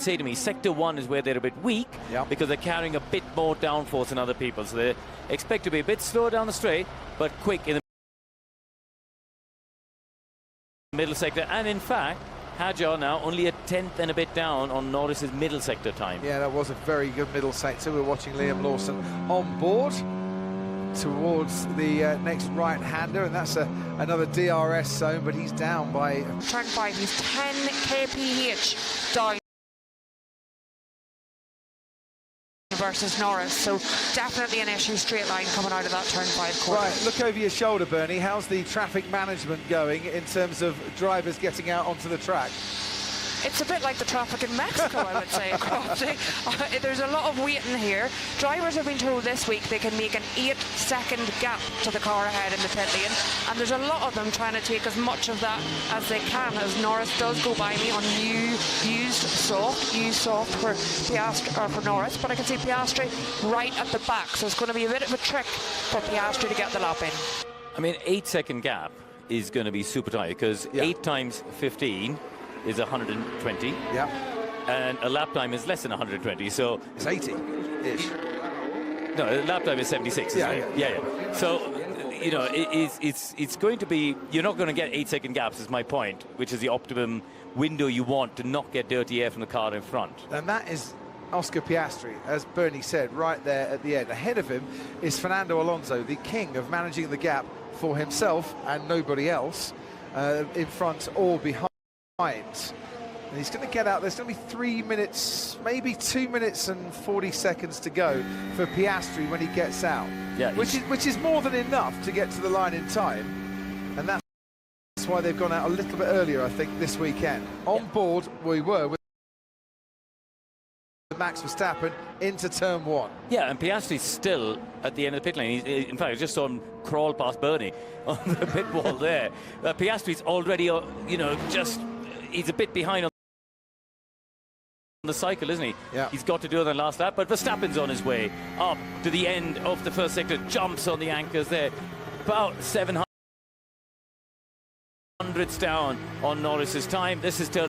say to me, Sector 1 is where they're a bit weak because they're carrying a bit more downforce than other people. So they expect to be a bit slower down the straight, but quick in the middle sector. And in fact, Hajar now only a tenth and a bit down on Norris's middle sector time. Yeah, that was a very good middle sector. We're watching Liam Lawson on board towards the next right-hander, and that's another DRS zone, but he's down by... Turn 5, he's 10 kph down versus Norris, so definitely an issue straight line coming out of that turn 5 corner. Right, look over your shoulder, Bernie. How's the traffic management going in terms of drivers getting out onto the track? It's a bit like the traffic in Mexico, I would say, Crofty. There's a lot of waiting here. Drivers have been told this week they can make an 8-second gap to the car ahead in the pit lane, and there's a lot of them trying to take as much of that as they can, as Norris does go by me on used soft for Piastri, or for Norris, but I can see Piastri right at the back, so it's going to be a bit of a trick for Piastri to get the lap in. I mean, 8-second gap is going to be super tight, because 8 times 15 is 120. Yeah. And a lap time is less than 120, so... It's 80-ish. No, a lap time is 76, isn't it? Yeah. So, you know, it's going to be... You're not going to get 8-second gaps, is my point, which is the optimum window you want to not get dirty air from the car in front. And that is Oscar Piastri, as Bernie said, right there at the end. Ahead of him is Fernando Alonso, the king of managing the gap for himself and nobody else, in front or behind. And he's going to get out. There's going to be 3 minutes, maybe 2 minutes and 40 seconds to go for Piastri when he gets out. Yeah, which is more than enough to get to the line in time, and that's why they've gone out a little bit earlier, I think, this weekend. On board we were with Max Verstappen into turn 1. Yeah, and Piastri's still at the end of the pit lane. In fact, I just saw him crawl past Bernie on the pit wall there. Piastri's already, you know, just... He's a bit behind on the cycle, isn't he? Yeah. He's got to do it on the last lap, but Verstappen's on his way up to the end of the first sector, jumps on the anchors there, about 700 down on Norris's time. This is turn